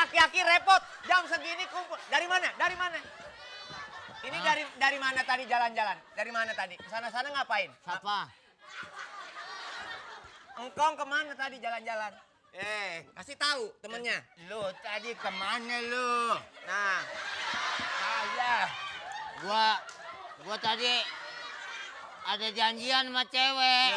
aki-aki repot. Jam segini kumpul. Dari mana? Dari mana? Ini dari mana tadi jalan-jalan? Dari mana tadi? Kesana-sana ngapain? Siapa? Engkong kemana tadi jalan-jalan? Kasih tahu temennya. Lu tadi kemana lu? Nah, saya. Gua tadi ada janjian sama cewek.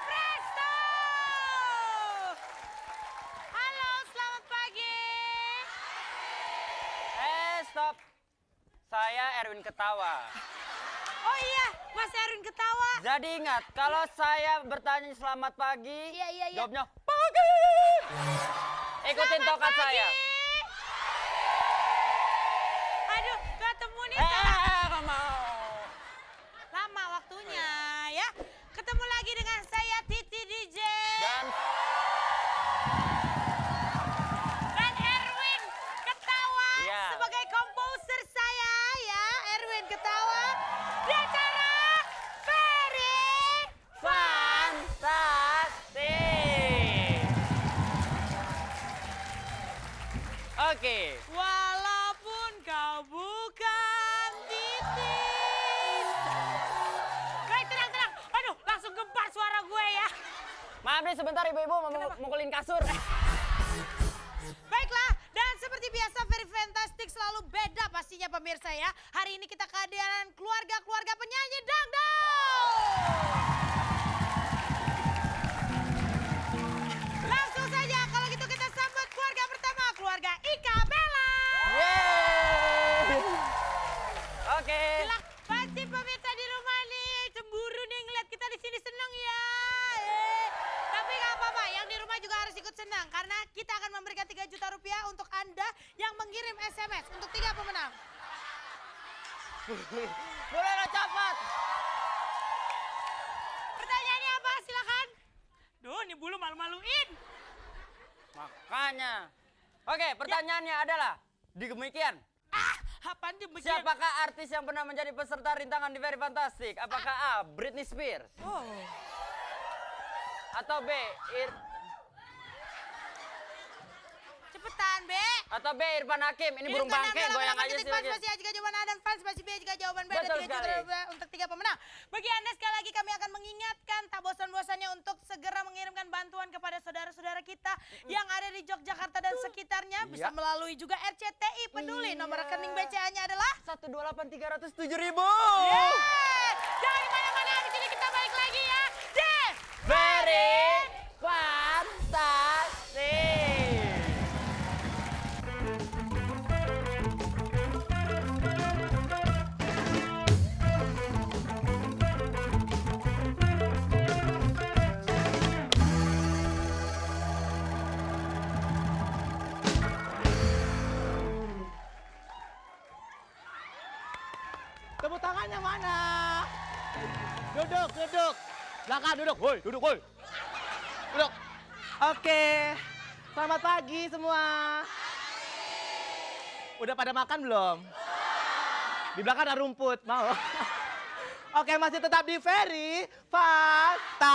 Presto! Halo, selamat pagi. Stop. Saya Erwin Ketawa. Oh iya, Mas Erwin Ketawa. Jadi ingat, kalau saya bertanya selamat pagi, Iya. jawabnya pagi. Ikutin Selamat tokat pagi. saya. Aduh, ketemu nih. Nggak mau. Lama waktunya ya. Ketemu lagi dengan saya Titi DJ. Dan Erwin Ketawa Iya. sebagai komposer saya ya. Erwin Ketawa di acara Very Fantastik. Oke. Walaupun kau bukan titik. Baik, tenang. Aduh, langsung gempar suara gue ya. Maaf nih sebentar ibu-ibu mau mukulin kasur. Baiklah, dan seperti biasa Very Fantastic selalu beda pastinya pemirsa ya. Hari ini kita kehadiran keluarga-keluarga penyanyi dangdut. Langsung saja kalau gitu kita sambut keluarga pertama, keluarga Ika Bella. Yeay. Oke. Silak, pasti pemirsa di rumah nih cemburu nih ngeliat kita di sini seneng ya. Tapi nggak apa-apa, yang di rumah juga harus ikut senang karena kita akan memberikan 3 juta rupiah untuk Anda yang mengirim SMS untuk 3 pemenang. Boleh lo cepat. Pertanyaannya apa? Silakan. Duh, ini bulu malu-maluin. Makanya. Oke, pertanyaannya adalah demikian. Apaan demikian? Siapakah artis yang pernah menjadi peserta rintangan di Very Fantastic? Apakah A. Britney Spears? Oh. Atau B. Cepetan, Be. Atau B. Irfan Hakim? Ini burung bangke, goyang aja sih. Fans pasti A jika jawaban A dan fans pasti B jika jawaban B. Betul Ada 3 juta sekali. rupiah untuk 3 pemenang. Bagi Anda sekali lagi kami akan mengingatkan tak bosan-bosannya untuk segera mengirimkan bantuan kepada saudara-saudara kita yang ada di Yogyakarta dan sekitarnya. Bisa Iya. melalui juga RCTI Peduli. Nomor rekening BCA-nya adalah 128.307.000. Yeay! Jangan kemana-mana, habis ini kita balik lagi ya. Very Fantastic. Tepuk tangannya mana? Duduk. Belakang duduk. Woi, duduk. Duduk. Oke. Selamat pagi semua. Udah pada makan belum? Di belakang ada rumput, mau? Oke, masih tetap di Very Fantastic.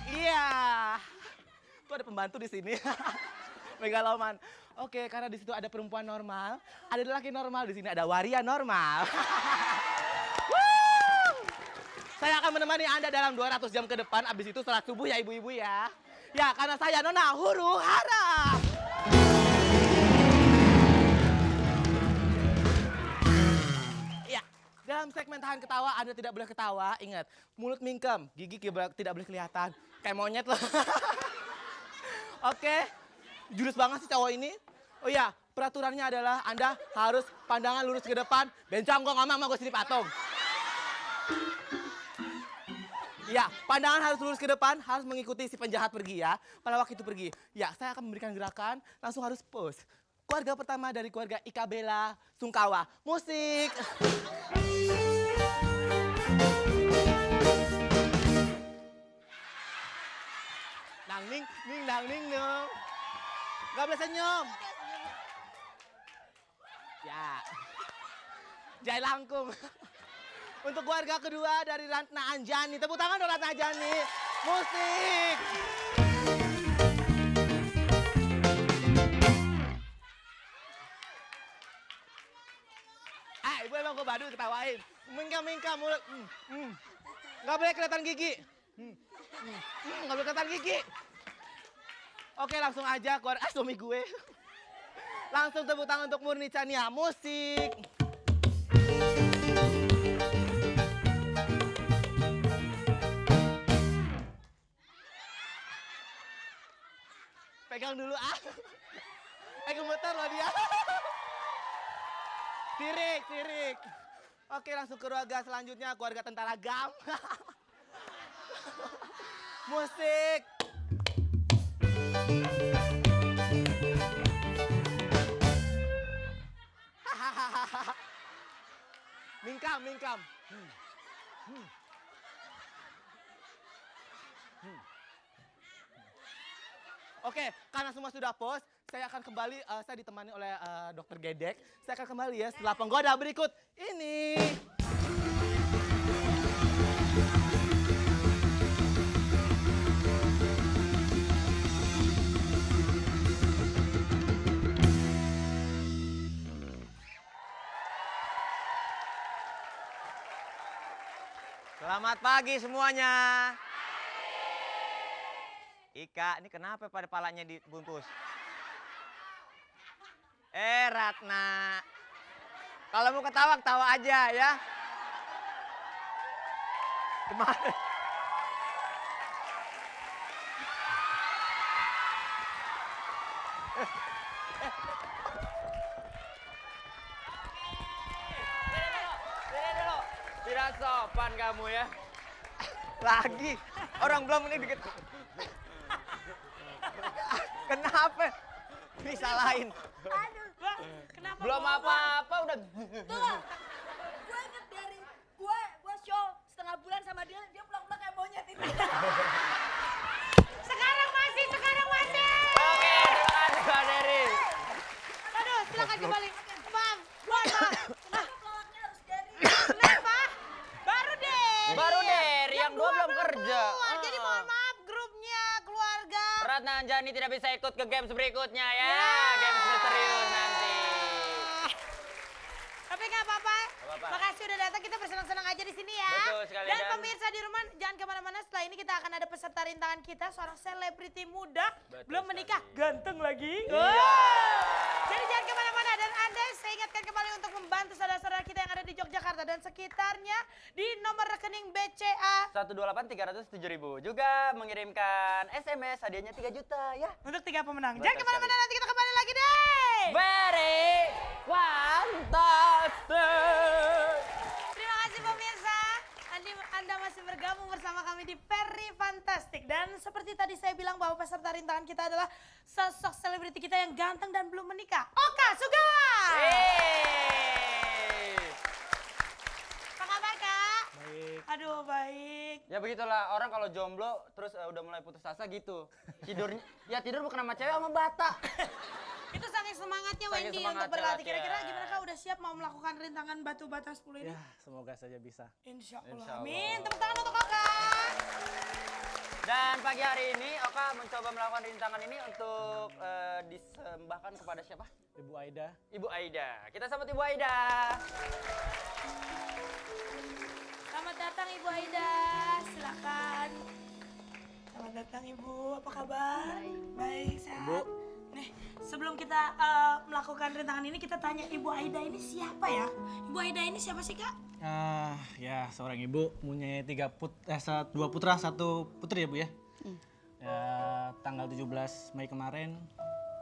Iya. Tuh ada pembantu di sini. Megaloman. Oke, karena di situ ada perempuan normal, ada lelaki normal, di sini ada waria normal. Wuh! Saya akan menemani Anda dalam 200 jam ke depan, abis itu sholat subuh ya ibu-ibu ya. Ya, karena saya Nona Huru Hara. Ya, dalam segmen tahan ketawa, Anda tidak boleh ketawa. Ingat, mulut mingkem, gigi tidak boleh kelihatan. Kayak monyet loh. Oke, jurus banget sih cowok ini. Oh iya, peraturannya adalah Anda harus pandangan lurus ke depan. Bencong kok ngomong sama gue sini patung. Ya, pandangan harus lurus ke depan, harus mengikuti si penjahat pergi ya. Pada waktu itu pergi. Ya, saya akan memberikan gerakan, langsung harus pose. Keluarga pertama dari keluarga Ika Bella Sungkawa. Musik. Nang ning, ning nang ning nung. Gak boleh senyum. Ya. Jai Langkung. Untuk keluarga kedua dari Ratna Anjani. Tepuk tangan dong Ratna Anjani. Musik. Ibu emang gue badut ketawain. Mingka mulut. Nggak boleh kelihatan gigi. Nggak boleh kelihatan gigi. Oke langsung aja keluar. Suami gue. Langsung tepuk tangan untuk Murni Chania. Musik. Pegang dulu gemeter loh dia. Sirik. Oke langsung ke keluarga selanjutnya, keluarga tentara GAM. Musik. Mingkam. Oke, karena semua sudah pos, saya akan kembali, saya ditemani oleh Dokter Gedek. Saya akan kembali ya setelah penggoda berikut ini. Selamat pagi semuanya. Ika, ini kenapa pada palanya dibungkus? Ratna. Kalau mau ketawa aja ya. Kemana? Sini dulu. Tidak sopan kamu ya. Lagi. Orang belum ini dikit. Kenapa? Disalahin. Aduh, kenapa? Belum apa-apa udah. Tuh, gue inget dari gue show setengah bulan sama dia pulang-pulang kayak monyet itu. Sekarang masih. Oke, terima kasih Mbak Dery. Aduh, silakan kembali. Maaf. Kenapa pelawaknya harus dari? Kenapa? Baru Dery. Yang dua belum kerja. Keluar. Jadi mohon maaf grupnya, keluarga. Ratna Anjani tidak bisa ikut ke games berikutnya ya. Ya. Games misterius nanti. Tapi nggak apa-apa. apa-apa. Makasih udah datang, kita bersenang-senang aja di sini ya. Betul sekali, Dan dan- pemirsa di rumah jangan kemana-mana. Setelah ini kita akan ada peserta rintangan kita, seorang selebriti muda, Betul belum sekali. menikah, ganteng lagi. Iya. Jadi jangan kemana-mana, dan Anda saya ingatkan kembali untuk membantu saudara-saudara kita yang ada di Yogyakarta dan sekitarnya di nomor rekening BCA 128 307.000. Juga mengirimkan SMS hadiahnya 3 juta ya. untuk 3 pemenang. Betul Jangan kemana-mana, nanti kita kembali lagi deh. Very fantastic. Terima kasih pemirsa. Anda masih bergabung bersama kami di Very Fantastic. Dan seperti tadi saya bilang bahwa peserta rintangan kita adalah sosok selebriti kita yang ganteng dan belum menikah. Oka Sugawa. Hey. Apa kabar Kak? Baik. Aduh baik. Ya begitulah orang kalau jomblo terus udah mulai putus asa gitu. Tidur bukan sama cewek sama bata. Itu saking semangatnya Saking Wendy semangatnya untuk berlatih. latihan. Kira-kira gimana Kak, udah siap mau melakukan rintangan batu bata 10 ini? Ya, semoga saja bisa. Insya Allah. Insya Allah. Amin. Tepuk tangan untuk Oka. Dan pagi hari ini Oka mencoba melakukan rintangan ini untuk disembahkan kepada siapa? Ibu Aida. Ibu Aida. Kita sambut Ibu Aida. Selamat datang Ibu Aida. Silakan. Selamat datang Ibu. Apa kabar? Baik, sehat. Ibu. Nih, sebelum kita melakukan rintangan ini, kita tanya Ibu Aida ini siapa ya? Ibu Aida ini siapa sih Kak? Ya seorang ibu punya 2 putra 1 putri ya Bu ya. Ya tanggal 17 Mei kemarin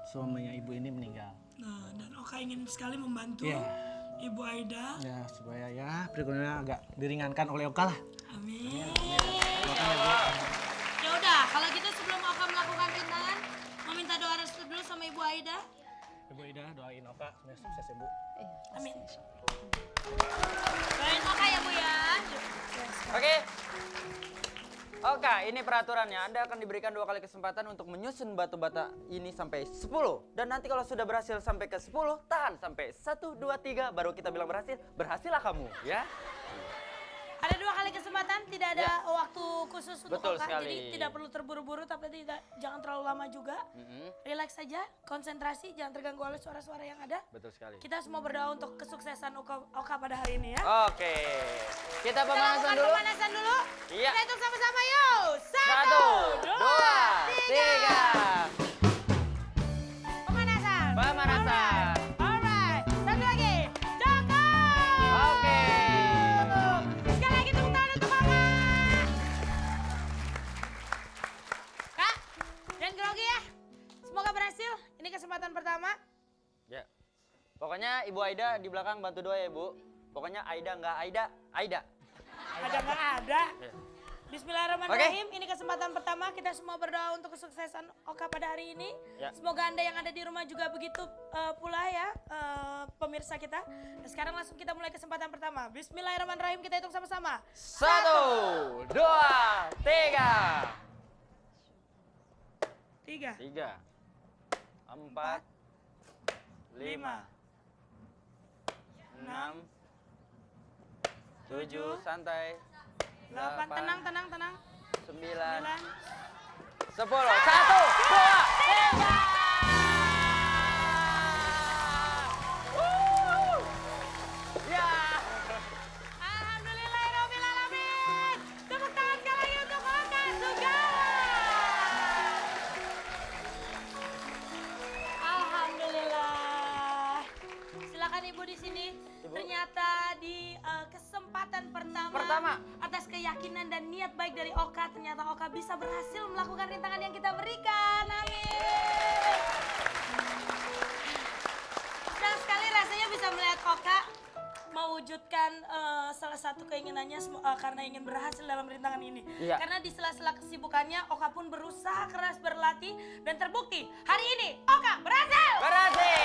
suaminya ibu ini meninggal. Nah, dan Oka ingin sekali membantu Iya. Ibu Aida. Ya supaya ya perekonomiannya agak diringankan oleh Oka lah. Amin. Ya udah, kalau gitu sebelum Oka melakukan rintangan, mau minta doa restu dulu sama Ibu Aida. Ibu Ida doain Oka supaya sukses ya Bu. Amin. Doain Oka ya Bu ya. Oke. Oke, ini peraturannya. Anda akan diberikan 2 kali kesempatan untuk menyusun batu bata ini sampai 10. Dan nanti kalau sudah berhasil sampai ke 10, tahan sampai 1, 2, 3, baru kita bilang berhasil. Berhasillah kamu, ya. Ada 2 kali kesempatan, tidak ada waktu khusus untuk Betul Oka, sekali. jadi tidak perlu terburu-buru, tapi jangan terlalu lama juga. Relax saja, konsentrasi, jangan terganggu oleh suara-suara yang ada. Betul sekali. Kita semua berdoa untuk kesuksesan Oka pada hari ini ya. Oke. Kita Kita pemanasan lakukan dulu. pemanasan dulu. Iya. Kita hitung sama-sama yuk. 1, 2, 3. Pemanasan. Pemanasan. Alright. Satu lagi. Cukup. Oke. Sekali lagi tepuk tangan untuk Oka. Kak, jangan grogi ya. Semoga berhasil. Ini kesempatan pertama. Ya. Pokoknya Ibu Aida di belakang bantu doa ya, Bu. Pokoknya Aida nggak Aida, Aida. Ada nggak ada. Ya. Bismillahirrahmanirrahim. Ini kesempatan pertama kita semua berdoa untuk kesuksesan Oka pada hari ini. Ya. Semoga Anda yang ada di rumah juga begitu pula ya pemirsa kita. Dan sekarang langsung kita mulai kesempatan pertama. Bismillahirrahmanirrahim, kita hitung sama-sama. 1, 2, 3. 3, 3, 4, 5, 6, 7, santai. 8, tenang, tenang, tenang. 9, 9, 10. 1, 2, 3. Ya. Alhamdulillahirrahmanirrahim. Tepuk tangan sekali lagi untuk Oka Sugawa. Alhamdulillah. Silakan Ibu di sini. Ibu. Ternyata di kesempatan Pertama. atas keyakinan dan niat baik dari Oka, ternyata Oka bisa berhasil melakukan rintangan yang kita berikan. Amin. Senang sekali rasanya bisa melihat Oka mewujudkan salah satu keinginannya karena ingin berhasil dalam rintangan ini. Iya. Karena di sela-sela kesibukannya Oka pun berusaha keras berlatih dan terbukti hari ini Oka berhasil. Berhasil.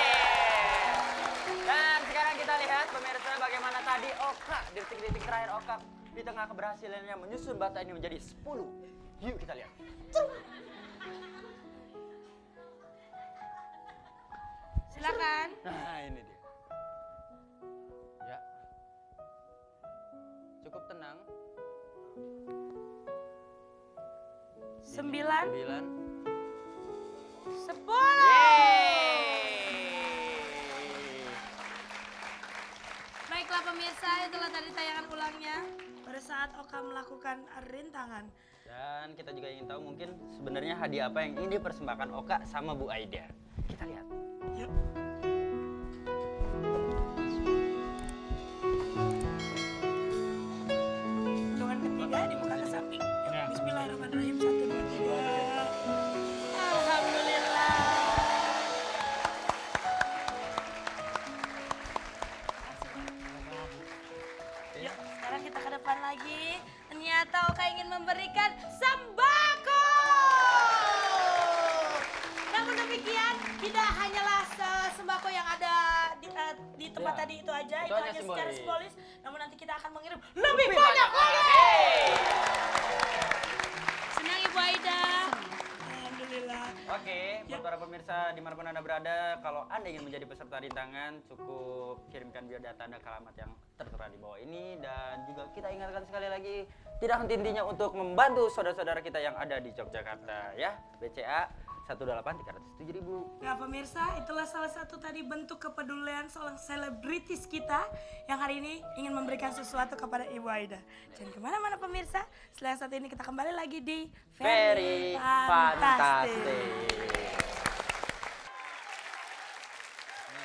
Dan sekarang kita lihat pemirsa bagaimana tadi Oka di detik-detik terakhir Oka di tengah keberhasilannya menyusun bata ini menjadi 10. Yuk kita lihat. Silakan. Nah ini dia. Ya. Cukup tenang. 9, 9. 10. Baiklah pemirsa, itulah tadi tayangan ulangnya pada saat Oka melakukan rintangan. Dan kita juga ingin tahu mungkin sebenarnya hadiah apa yang ingin dipersembahkan Oka sama Bu Aida. Kita lihat. Yuk. Hitungan ketiga dibuka ke samping. Ya. Bismillahirrahmanirrahim. 1, 2, 3. Alhamdulillah. Yuk, sekarang kita ke depan lagi. Ternyata Oka ingin memberikan sembako. Namun demikian, tidak hanyalah sembako yang ada di tempat Ya. tadi itu aja. Itu Itu hanya hanya secara simbolis. simbolis. Namun nanti kita akan mengirim lebih banyak lagi. Senang Ibu Aida. Alhamdulillah. Oke, buat para pemirsa dimanapun Anda berada, kalau Anda ingin menjadi peserta rintangan, cukup kirimkan biodata Anda ke alamat yang tertera di bawah ini. Dan juga kita ingatkan sekali lagi, tidak henti-hentinya untuk membantu saudara-saudara kita yang ada di Yogyakarta ya. BCA 18307.000. Nah pemirsa, itulah salah satu tadi bentuk kepedulian seorang selebritis kita yang hari ini ingin memberikan sesuatu kepada Ibu Aida. Jangan kemana-mana pemirsa, setelah satu ini kita kembali lagi di Very fantastic.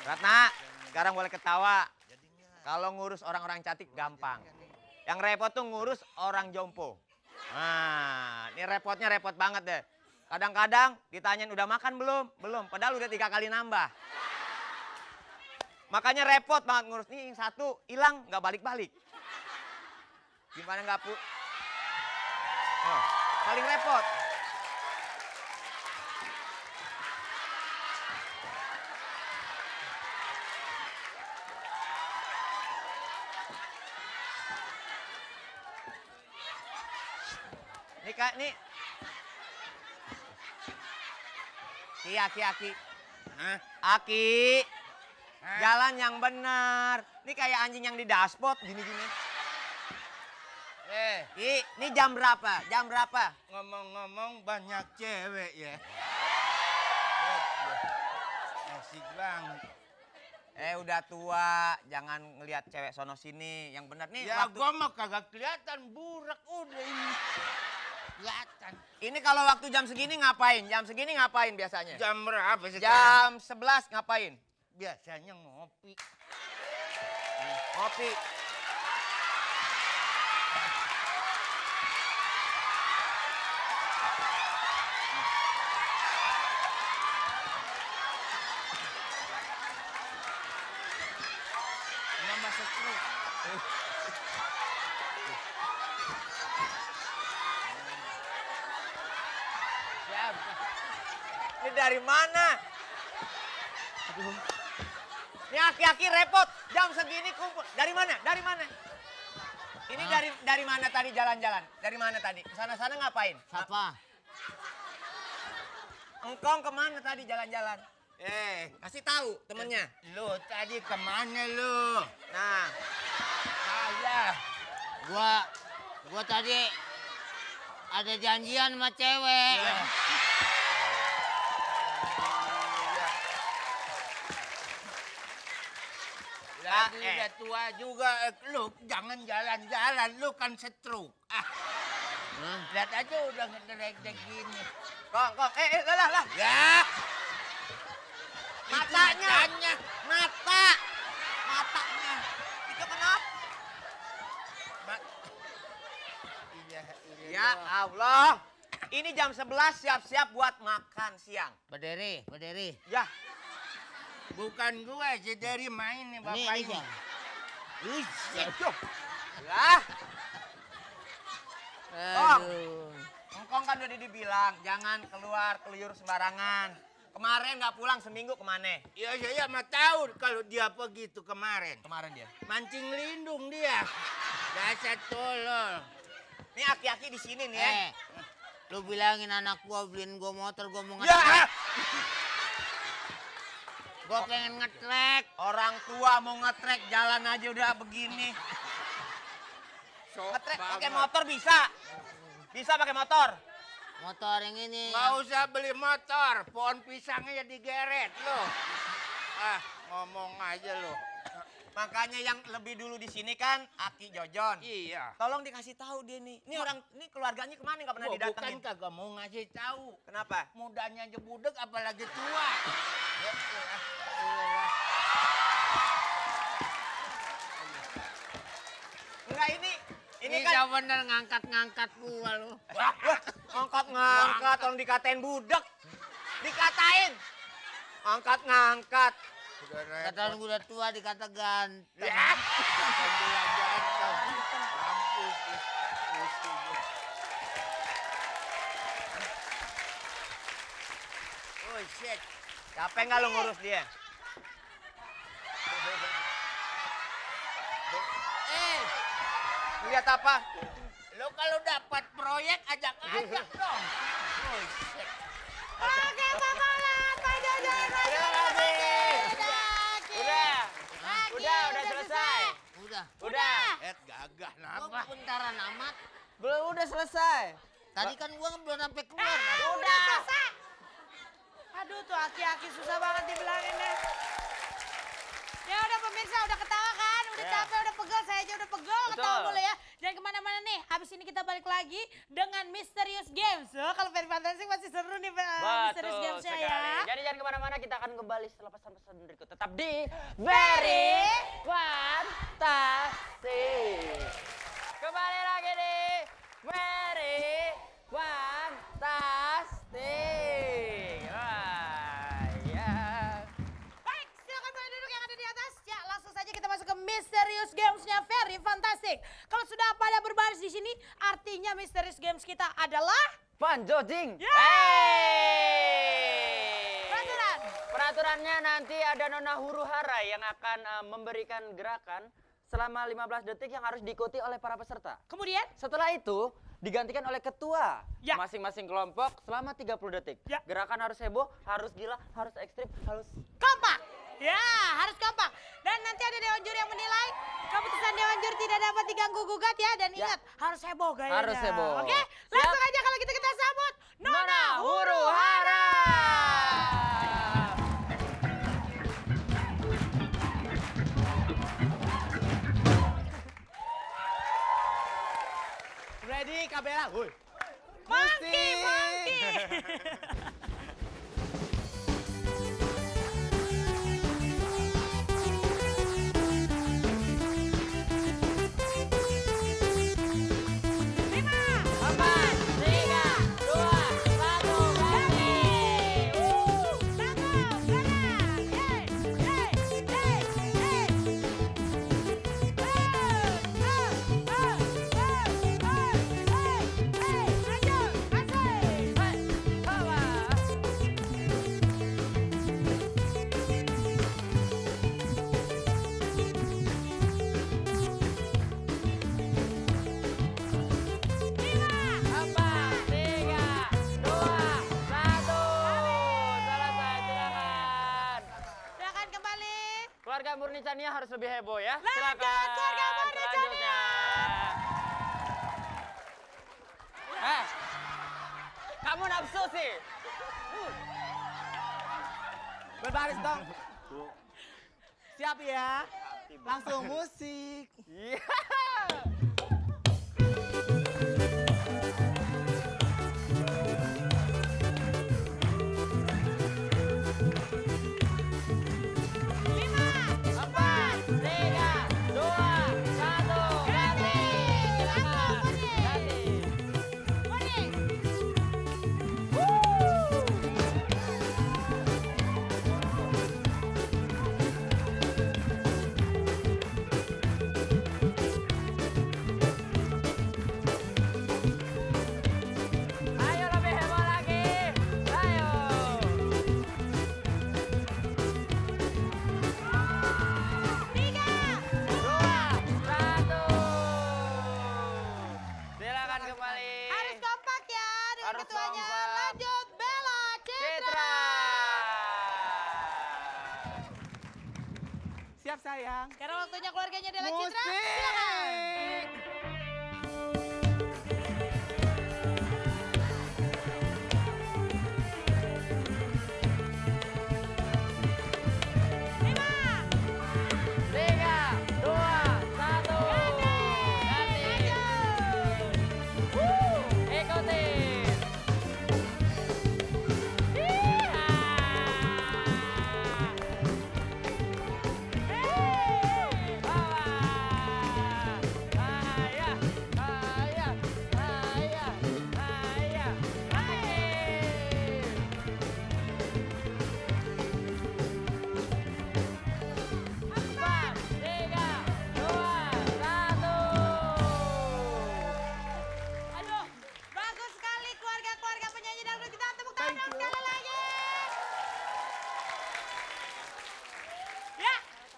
Ratna, sekarang boleh ketawa. Kalau ngurus orang-orang cantik gampang. Yang repot tuh ngurus orang jompo. Nah, ini repotnya repot banget deh. Kadang-kadang ditanyain udah makan belum? Belum, padahal udah 3 kali nambah. Makanya repot banget ngurus. Nih yang satu hilang nggak balik-balik. Gimana nggak paling repot. Nika nih. Aki. Hah? Aki. Hah? Jalan yang benar. Ini kayak anjing yang di dashboard gini-gini. Ki, ini jam berapa? Jam berapa? Ngomong-ngomong banyak cewek ya. Asik banget. Udah tua, jangan ngelihat cewek sono sini. Yang benar nih Ya waktu... gua mah kagak kelihatan, burak udah ini. Kelihatan. Ini kalau waktu jam segini ngapain? Jam segini ngapain biasanya? Jam berapa sekarang? Jam 11 ngapain? Biasanya ngopi. Ngopi. Nambah stroke. Siapa? Ini dari mana? Ini aki-aki repot. Jam segini kumpul. Dari mana? Dari mana? Ini dari mana tadi jalan-jalan? Dari mana tadi? Kesana-sana ngapain? Siapa? Engkong kemana tadi jalan-jalan? Kasih tahu temennya. Lu tadi kemana lu? Nah, Saya. Gua tadi ada janjian sama cewek. Lagi udah tua juga, lu jangan jalan-jalan, lu kan stroke. Lihat aja udah ngedrek-dek gini. Kong, lah. Ya, Matanya. Matanya. Itu kenapa? Iya. Ya Allah. Ini jam 11 siap-siap buat makan siang. Berdiri. Ya, Bukan gue, si dari main nih bapak Ini ini. siapa? lah. Aduh. Engkong kan udah dibilang jangan keluar keluyur sembarangan. Kemarin nggak pulang seminggu kemana? Ya saya mah tahu kalau dia begitu kemarin. Kemarin dia. Mancing lindung dia. Dasar tolol. Ini aki-aki di sini nih ya. Lu bilangin anak gua beliin gua motor, gua mau Ya, ngetrek. Gua pengen ngetrek. orang tua mau ngetrek jalan aja udah begini. Ngetrek pakai motor bisa. Bisa pakai motor. Motor yang ini. Nggak usah beli motor, pohon pisangnya digeret lo. Ngomong aja lo. Makanya yang lebih dulu di sini kan Aki Jojon. Iya. Tolong dikasih tahu dia nih. Ini orang ini keluarganya kemana nggak pernah Gua bukan didatengin. kagak mau ngasih tahu. Kenapa? Mudanya aja budek apalagi tua. Ya, Enggak ini Ini kan bener ngangkat-ngangkat gua lu. wah, ngangkat tolong dikatain budak. Dikatain. Angkat-ngangkat. udah repot. Kata gua udah tua dikata ganteng. Ya. Bukan bilang ganteng. Mampus. Oh shit. Capek nggak lu ngurus dia? Lihat apa? Lo kalau dapat proyek ajak-ajak dong. Oh shit. Oke, Bapak Pak Jojon. Terima kasih. Udah. Udah selesai. Udah. Gagah Gua napa? bentaran amat. Belum udah selesai. Tadi kan gua belum sampai keluar. Udah selesai. Aduh tuh aki-aki susah banget dibilangin deh. Ya udah pemirsa udah ketawa kan, udah capek, udah pegel, saya aja udah pegel ketawa mulu ya. Jangan kemana-mana nih, habis ini kita balik lagi dengan Mysterious Games. Oh, kalau Very Fantastic masih seru nih Mysterious Games-nya ya. Jadi jangan kemana-mana, kita akan kembali setelah pesan-pesan berikut. Tetap di Very Fantastic. Kembali lagi di Very Fantastic. Wah, ya. Baik, silakan boleh duduk yang ada di atas. Ya, langsung saja kita masuk ke Mysterious Games-nya Very Fantastic. Kalau sudah pada berbaris di sini, artinya Mysterious Games kita adalah Panjojing. peraturan. Peraturannya nanti ada Nona Huru Hara yang akan memberikan gerakan selama 15 detik yang harus diikuti oleh para peserta. Kemudian, Setelah itu, digantikan oleh ketua. Ya. Masing-masing kelompok selama 30 detik. Ya. Gerakan harus heboh, harus gila, harus ekstrim, harus... Kompak. Ya, harus kompak. Dan nanti ada dewan juri yang menilai. Keputusan dewan juri tidak dapat diganggu gugat ya. Dan ingat, harus heboh gayanya. Harus heboh. Oke, langsung aja kalau gitu kita sambut Nona Huru Hara. Ready, Kabela. Woi. Monkey, monkey. Keluarga Murni Chania harus lebih heboh ya. Lanjut, Silakan. keluarga Murni Selanjutnya. Kamu nafsu sih. Berbaris dong. Siap ya. Langsung musik. Iya. Ketuanya lanjut Bella Citra. Siap sayang. Sekarang waktunya keluarganya Della Musik. Citra. Silakan.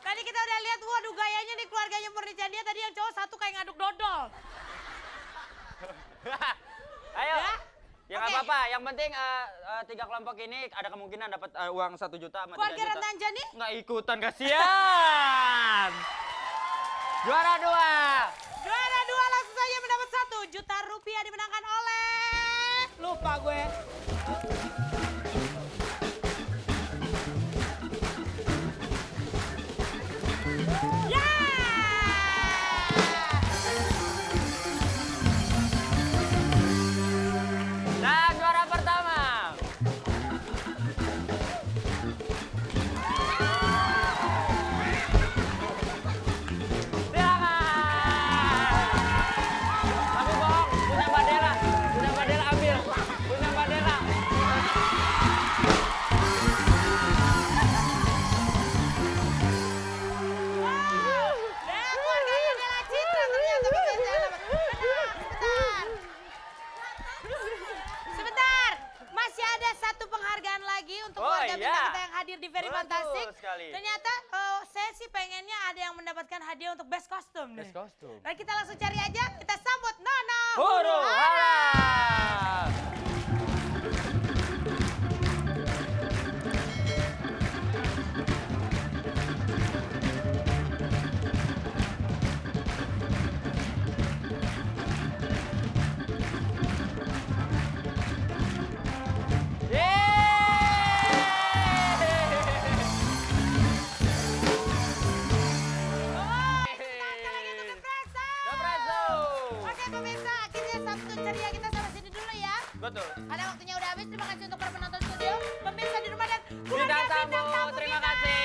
Tadi kita udah lihat, waduh gayanya nih keluarganya Murni Chania. Tadi yang cowok satu kayak ngaduk dodol. Ayo. Ya nggak Oke. apa-apa. Yang penting tiga kelompok ini ada kemungkinan dapat uang 1 juta sama 3 Keluarga juta. Rentan Jani? Nggak ikutan, kasihan. Juara 2. Juara 2 langsung saja mendapat 1 juta rupiah dimenangkan oleh... Lupa gue. Dan juara pertama. Kamu bohong, punya Badela ambil, punya Badela. Dan keluarganya Della Citra ternyata bisa jalan. Sebentar, masih ada 1 penghargaan lagi untuk Oh, keluarga iya. bintang kita yang hadir di Very Betul Fantastic. sekali. Ternyata saya sih pengennya ada yang mendapatkan hadiah untuk best costume nih. Best costume. Dan kita langsung cari aja, kita sambut Nona Huru hara. Oke pemirsa, akhirnya Sabtu ceria kita sampai sini dulu ya. Betul. Karena waktunya udah habis, terima kasih untuk para penonton studio, pemirsa di rumah dan Bintang tamu, terima kita. kasih.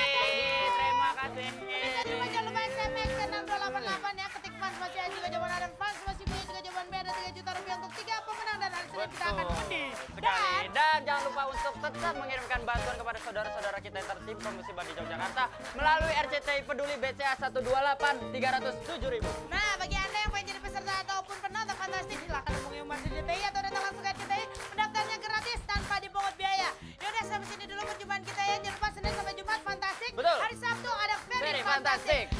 Terima kasih. Pemirsa di rumah jangan lupa SMS ke 6288 ya, ketik fans masih A juga jawaban A dan fans masih B juga jawaban B, ada 3 juta rupiah untuk 3 pemenang dan hari Senin kita akan undi. Sekali. Dan jangan lupa untuk tetap mengirimkan bantuan kepada saudara-saudara kita yang tertimpa musibah di Yogyakarta melalui RCTI Peduli BCA 128 307.000. Nah, bagi Anda yang pengen jadi peserta ataupun penonton fantastik, silakan hubungi Umar RCTI atau datang langsung ke RCTI. Pendaftarnya gratis tanpa dipungut biaya. Yaudah, sampai sini dulu perjumpaan kita ya. Jangan lupa Senin sampai Jumat fantastik. Betul. Hari Sabtu ada Very Very Fantastic. fantastic.